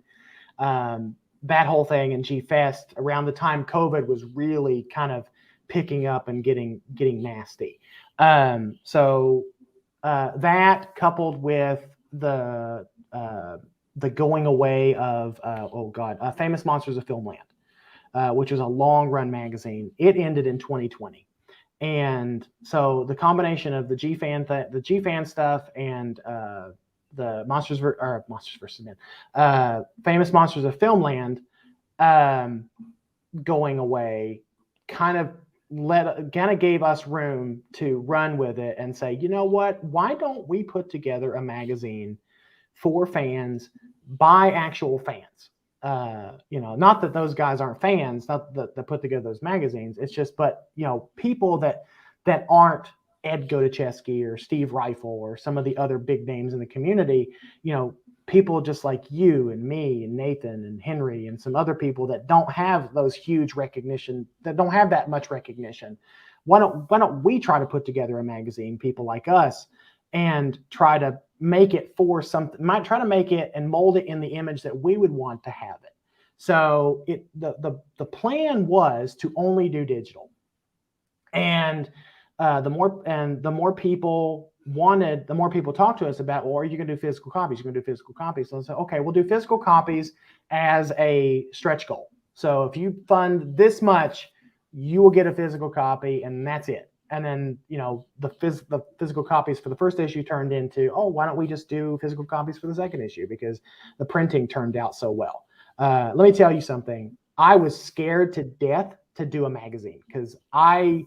that whole thing, and G Fest around the time COVID was really kind of picking up and getting nasty. So that coupled with the going away of Famous Monsters of Filmland, which was a long run magazine. It ended in 2020. And so the combination of the G Fan stuff and the Monsters vs. Men, Famous Monsters of Filmland going away, kind of gave us room to run with it and say, you know what? Why don't we put together a magazine for fans by actual fans? Not that those guys aren't fans, not that put together those magazines. It's just, but people that aren't Ed Goticheski or Steve Rifle or some of the other big names in the community, people just like you and me and Nathan and Henry and some other people that don't have those huge recognition, that don't have that much recognition. Why don't we try to put together a magazine, people like us, and try to make it for something, might try to make it and mold it in the image that we would want to have it. So the plan was to only do digital. And the more people wanted, the more people talked to us about, well, are you going to do physical copies? You're going to do physical copies. So I said, okay, we'll do physical copies as a stretch goal. So if you fund this much, you will get a physical copy, and that's it. And then, the physical copies for the first issue turned into, oh, why don't we just do physical copies for the second issue? Because the printing turned out so well. Let me tell you something. I was scared to death to do a magazine because I've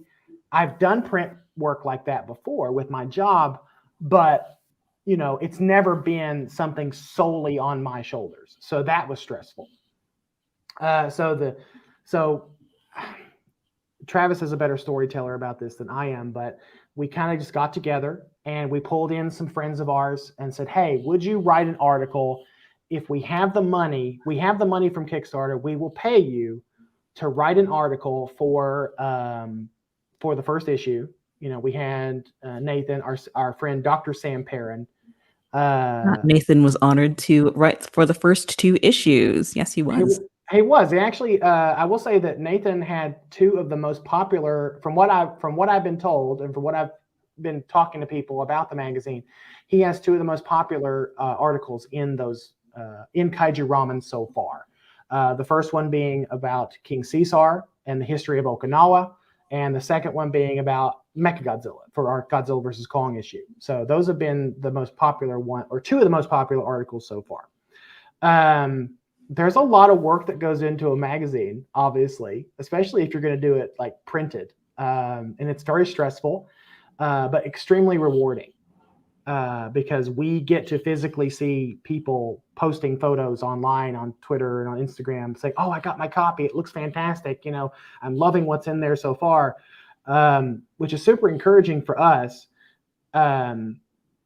done print work like that before with my job, but it's never been something solely on my shoulders. So that was stressful. So Travis is a better storyteller about this than I am, but we kind of just got together and we pulled in some friends of ours and said, hey, would you write an article? If we have the money from Kickstarter, we will pay you to write an article for the first issue. We had Nathan, our friend, Dr. Sam Perrin. Nathan was honored to write for the first 2 issues. Yes, he was. He was. Actually, I will say that Nathan had 2 of the most popular, from what I've been told, and from what I've been talking to people about the magazine, he has 2 of the most popular articles in those in Kaiju Ramen so far. The first one being about King Caesar and the history of Okinawa, and the second one being about Mechagodzilla for our Godzilla vs. Kong issue. So those have been the most popular one, or 2 of the most popular articles so far. There's a lot of work that goes into a magazine, obviously, especially if you're going to do it like printed. And it's very stressful, but extremely rewarding because we get to physically see people posting photos online on Twitter and on Instagram saying, oh, I got my copy. It looks fantastic. I'm loving what's in there so far, which is super encouraging for us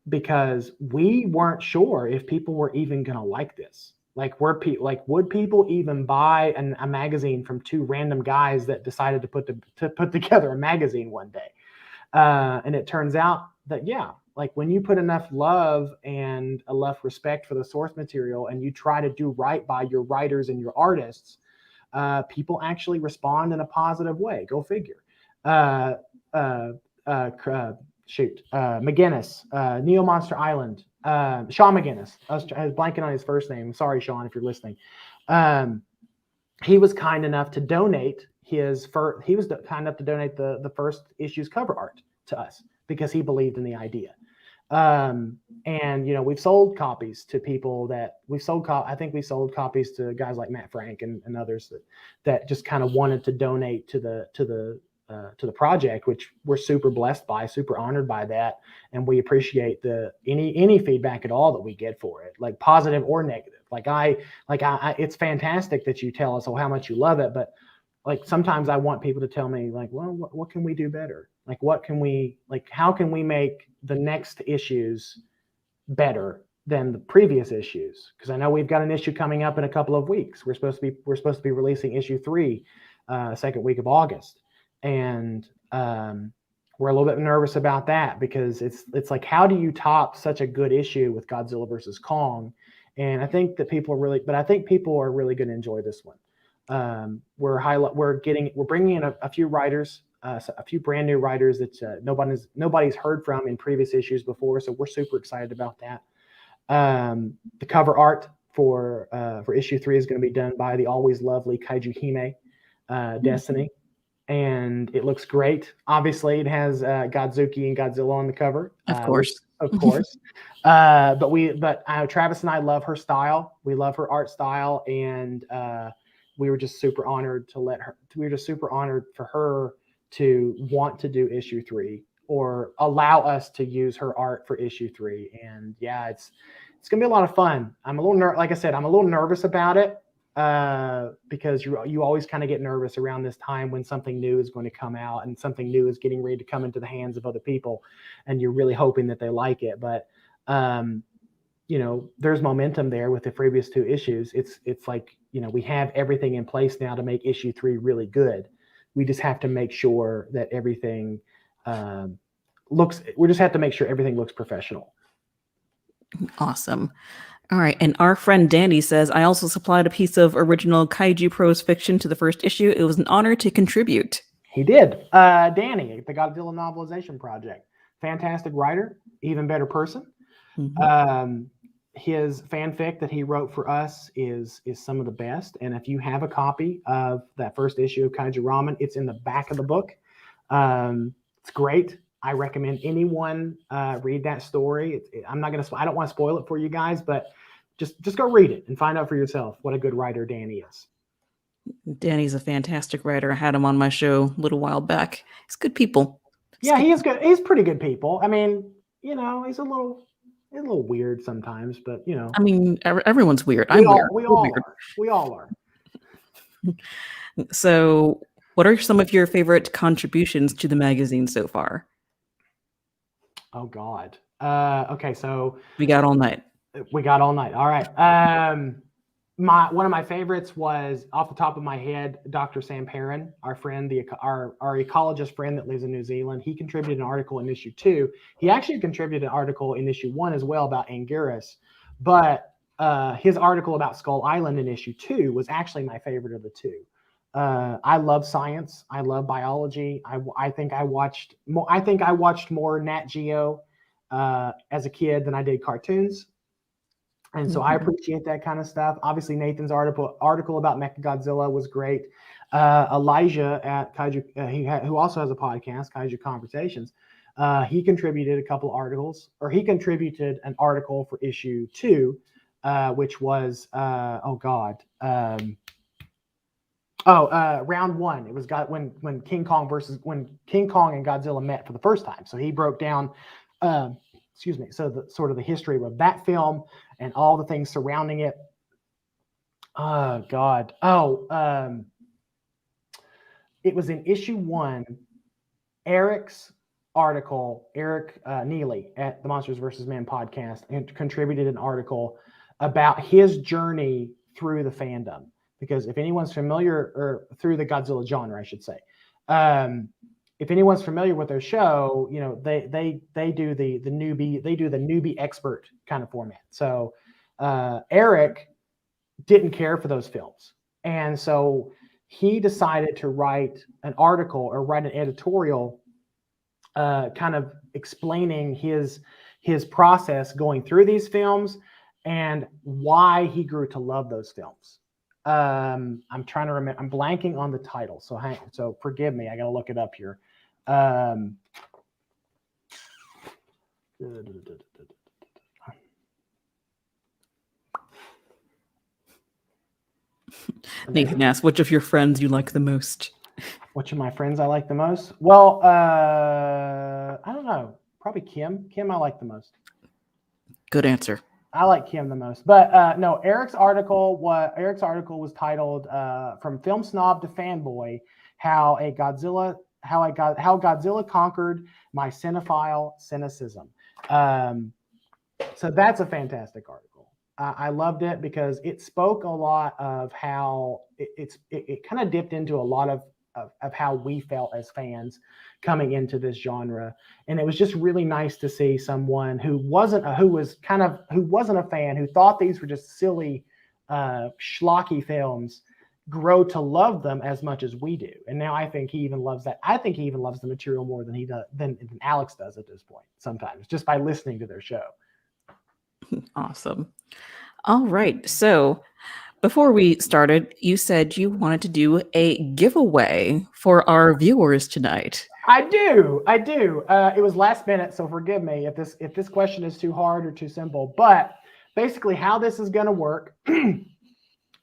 because we weren't sure if people were even going to like this. Would people even buy a magazine from 2 random guys that decided to put together a magazine one day? And it turns out that, yeah, like when you put enough love and enough respect for the source material and you try to do right by your writers and your artists, people actually respond in a positive way. Go figure. Uh, uh, McGinnis, Neo Monster Island, Sean McGinnis. I was blanking on his first name. Sorry, Sean, if you're listening. He was kind enough to donate the first issue's cover art to us because he believed in the idea. And we've sold copies to people that I think we sold copies to guys like Matt Frank and others that just kind of wanted to donate to the project, which we're super blessed by, super honored by that, and we appreciate any feedback at all that we get for it, like positive or negative. It's fantastic that you tell us how much you love it, but like sometimes I want people to tell me like, well, what can we do better? Like, how can we make the next issues better than the previous issues? Because I know we've got an issue coming up in a couple of weeks. We're supposed to be releasing issue 3, second week of August, and we're a little bit nervous about that because it's like, how do you top such a good issue with Godzilla versus Kong? And I think that people are really going to enjoy this one. We're bringing in a few writers, a few brand new writers that nobody's heard from in previous issues before, so we're super excited about that. The cover art for issue 3 is going to be done by the always lovely Kaiju Hime, Destiny, and it looks great. Obviously, it has Godzuki and Godzilla on the cover, of course. But Travis and I love her style. We love her art style, and we were just super honored for her to want to do issue 3 or allow us to use her art for issue 3. And yeah, it's gonna be a lot of fun. I'm a little nervous about it because you always kind of get nervous around this time when something new is going to come out and something new is getting ready to come into the hands of other people, and you're really hoping that they like it. But there's momentum there with the previous 2 issues. It's like, we have everything in place now to make issue 3 really good. We just have to make sure that everything looks professional. Awesome. All right. And our friend Danny says, I also supplied a piece of original Kaiju prose fiction to the first issue. It was an honor to contribute. He did. Danny, the Godzilla novelization project. Fantastic writer, even better person. Mm-hmm. His fanfic that he wrote for us is some of the best. And if you have a copy of that first issue of Kaiju Ramen, it's in the back of the book. It's great. I recommend anyone read that story. I don't want to spoil it for you guys, but just go read it and find out for yourself what a good writer Danny is. Danny's a fantastic writer. I had him on my show a little while back. He's good people. He is good. He's pretty good people. I mean, he's a little weird sometimes, but I mean, everyone's weird. I'm weird. We all are. So, what are some of your favorite contributions to the magazine so far? Oh God. Okay, so we got all night. All right. One of my favorites was, off the top of my head, Dr. Sam Perrin, our friend, our ecologist friend that lives in New Zealand. He contributed an article in issue 2. He actually contributed an article in issue 1 as well about Anguirus, but his article about Skull Island in issue 2 was actually my favorite of the 2. I love science. I love biology. I think I watched more Nat Geo as a kid than I did cartoons. And so I appreciate that kind of stuff. Obviously, Nathan's article about Mechagodzilla was great. Elijah at Kaiju, who also has a podcast, Kaiju Conversations, he contributed a couple articles, or he contributed an article for issue 2, which was round 1. It was when King Kong and Godzilla met for the first time. So he broke down. So the history of that film and all the things surrounding it. Oh God. It was in issue 1. Eric's article, Eric Neely at the Monsters vs. Men podcast, and contributed an article about his journey through the fandom. Because if anyone's familiar, or through the Godzilla genre, I should say, if anyone's familiar with their show, you know, they do the newbie expert kind of format. So Eric didn't care for those films, and so he decided to write an article or write an editorial, kind of explaining his process going through these films and why he grew to love those films. I'm trying to remember. I'm blanking on the title, so forgive me. I got to look it up here. Nathan asks, which of your friends you like the most? Which of my friends I like the most? Well, I don't know. Probably Kim. Kim I like the most. Good answer. I like Kim the most. But no, Eric's article was titled "From Film Snob to Fanboy: How Godzilla Conquered My Cinephile Cynicism." So that's a fantastic article. I loved it because it spoke a lot of how it kind of dipped into a lot of how we felt as fans coming into this genre. And it was just really nice to see someone who wasn't a fan, who thought these were just silly, schlocky films, grow to love them as much as we do. And now I think he even loves that. I think he even loves the material more than than Alex does at this point, sometimes, just by listening to their show. Awesome. All right. So before we started, you said you wanted to do a giveaway for our viewers tonight. I do. It was last minute, so forgive me if this question is too hard or too simple. But basically, how this is going to work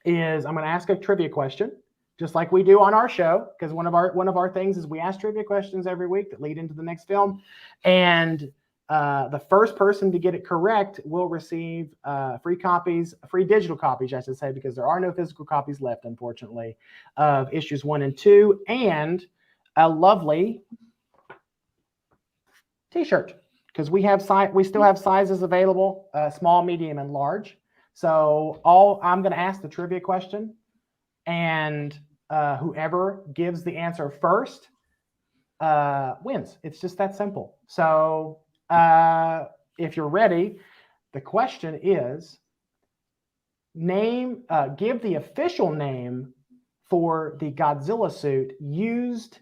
is I'm going to ask a trivia question, just like we do on our show, because one of our things is we ask trivia questions every week that lead into the next film, and the first person to get it correct will receive free digital copies, I should say, because there are no physical copies left, unfortunately, of issues 1 and 2, and a lovely T-shirt, because we still have sizes available, small, medium, and large. So I'm going to ask the trivia question, and whoever gives the answer first wins. It's just that simple. So if you're ready, the question is, give the official name for the Godzilla suit used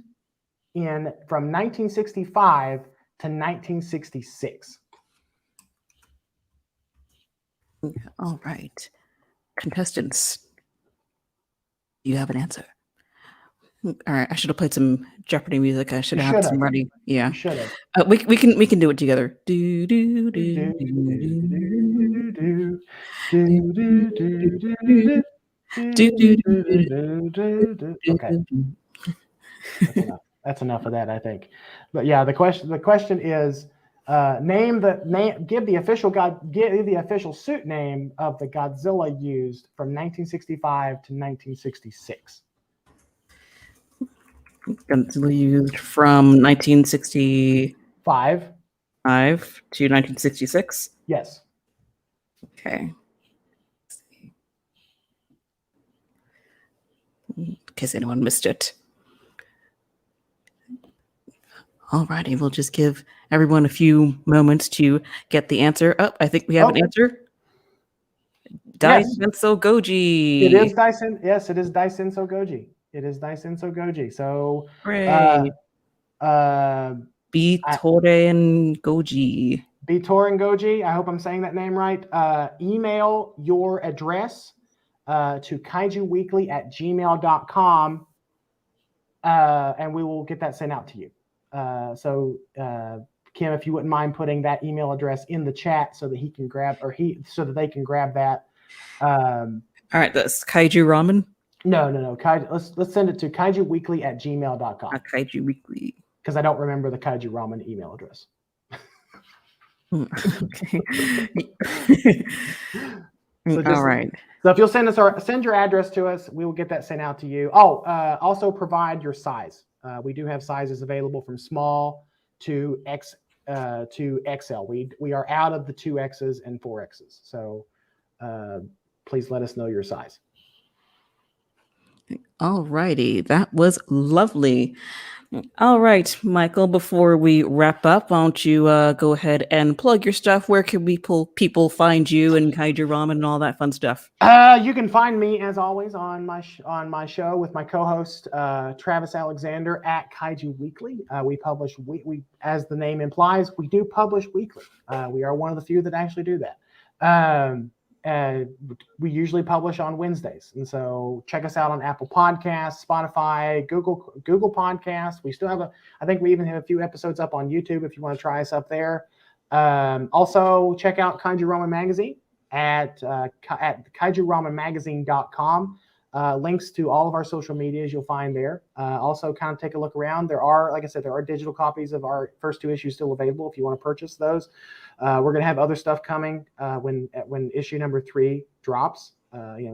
from 1965 to 1966. All right. Contestants, do you have an answer? All right. I should have played some Jeopardy music. I should have some ready. Yeah. You should have. We can do it together. Do do do do. Okay. That's enough of that, I think. But yeah, the question is, give the official suit name of the Godzilla used from 1965 to 1966. Godzilla used from 1965 to 1966. Yes. Okay. In case anyone missed it. Alrighty, we'll just give everyone a few moments to get the answer. Oh, I think we have an answer. Daisenso Goji. It is Daisen. Yes, it is Daisenso Goji. So Bitoren Goji. Bitoren Goji. I hope I'm saying that name right. Email your address to kaijuweekly@gmail.com, and we will get that sent out to you. So Kim, if you wouldn't mind putting that email address in the chat so that they can grab that. All right, that's Kaiju Ramen. No. Let's send it to kaijuweekly@gmail.com. Kaiju Weekly. Because I don't remember the Kaiju Ramen email address. Okay. All right. So if you'll send your address to us, we will get that sent out to you. Also provide your size. We do have sizes available from small to XL. We are out of the 2Xs and 4Xs. So please let us know your size. All righty. That was lovely. All right, Michael, before we wrap up, why don't you go ahead and plug your stuff? Where can people find you and Kaiju Ramen and all that fun stuff? You can find me as always on my show with my co-host Travis Alexander at Kaiju Weekly. We publish we as the name implies, we do publish weekly. We are one of the few that actually do that. We usually publish on Wednesdays, and so check us out on Apple Podcasts, Spotify, Google Podcasts. We still have I think we even have a few episodes up on YouTube if you want to try us up there. Also check out Kaiju Ramen magazine at kaijuRamenmagazine.com. Links to all of our social medias you'll find there. Also kind of take a look around. There are, like I said, there are digital copies of our first 2 issues still available if you want to purchase those. We're going to have other stuff coming when issue number 3 drops,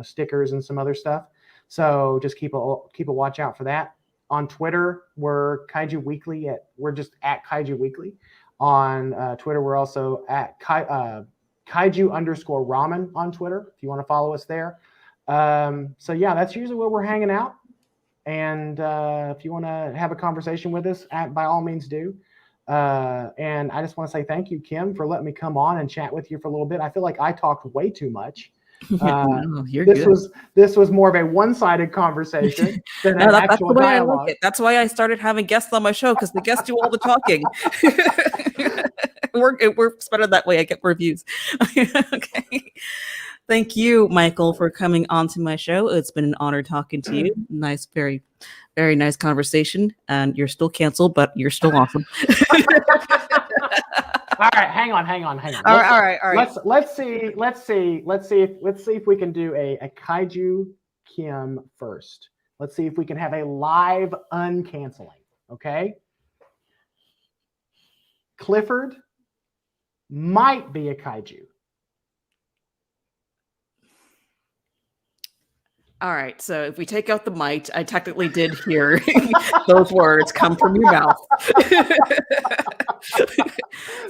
stickers and some other stuff. So just keep a watch out for that. On Twitter, we're Kaiju Weekly. We're just at Kaiju Weekly. On Twitter, we're also at Kaiju_Ramen on Twitter if you want to follow us there. So yeah, that's usually where we're hanging out. And if you want to have a conversation with us, by all means do. And I just want to say thank you, Kim, for letting me come on and chat with you for a little bit. I feel like I talked way too much. No, this was more of a one-sided converstion than an actual the way dialogue. I like it. That's why I started having guests on my show, because the guests do all the talking. It works better that way. I get reviews. Okay. Thank you, Michael, for coming onto my show. It's been an honor talking to you. Nice, very, very nice conversation. And you're still canceled, but you're still awesome. All right, hang on. All right. Let's see if we can do a Kaiju Kim first. Let's see if we can have a live uncanceling. Okay. Clifford might be a kaiju. All right, so if we take out the might, I technically did hear those words come from your mouth.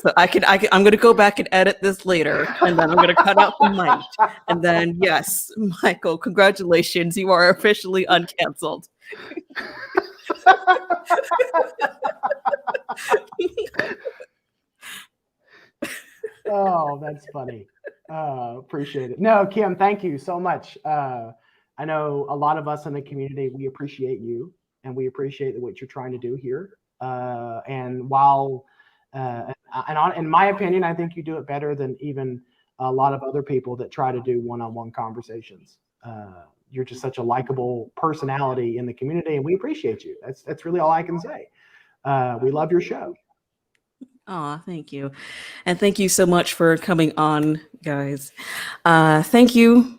So I'm going to go back and edit this later, and then I'm going to cut out the might. And then, yes, Michael, congratulations, you are officially uncanceled. Oh, that's funny. Appreciate it. No, Kim, thank you so much. I know a lot of us in the community, we appreciate you and we appreciate what you're trying to do here. And while, in my opinion, I think you do it better than even a lot of other people that try to do one-on-one conversations. You're just such a likable personality in the community, and we appreciate you. That's really all I can say. We love your show. Oh, thank you. And thank you so much for coming on, guys. Thank you,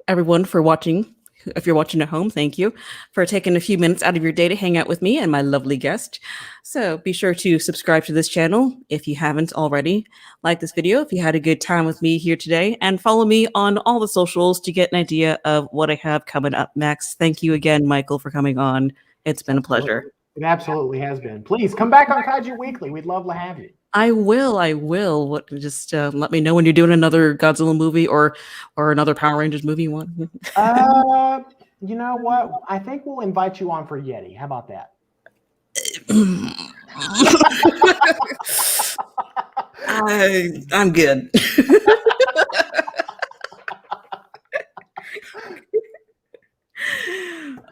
everyone, for watching. If you're watching at home, thank you for taking a few minutes out of your day to hang out with me and my lovely guest. So be sure to subscribe to this channel if you haven't already. Like this video if you had a good time with me here today, and follow me on all the socials to get an idea of what I have coming up next. Thank you again, Michael, for coming on. It's been a pleasure. It absolutely has been. Please come back on Kaiju Weekly. We'd love to have you. I will. Just let me know when you're doing another Godzilla movie or another Power Rangers movie one. You know what? I think we'll invite you on for Yeti. How about that? I'm good.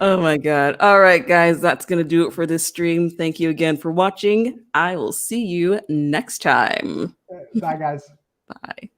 Oh my God. All right, guys, that's going to do it for this stream. Thank you again for watching. I will see you next time. Bye, guys. Bye.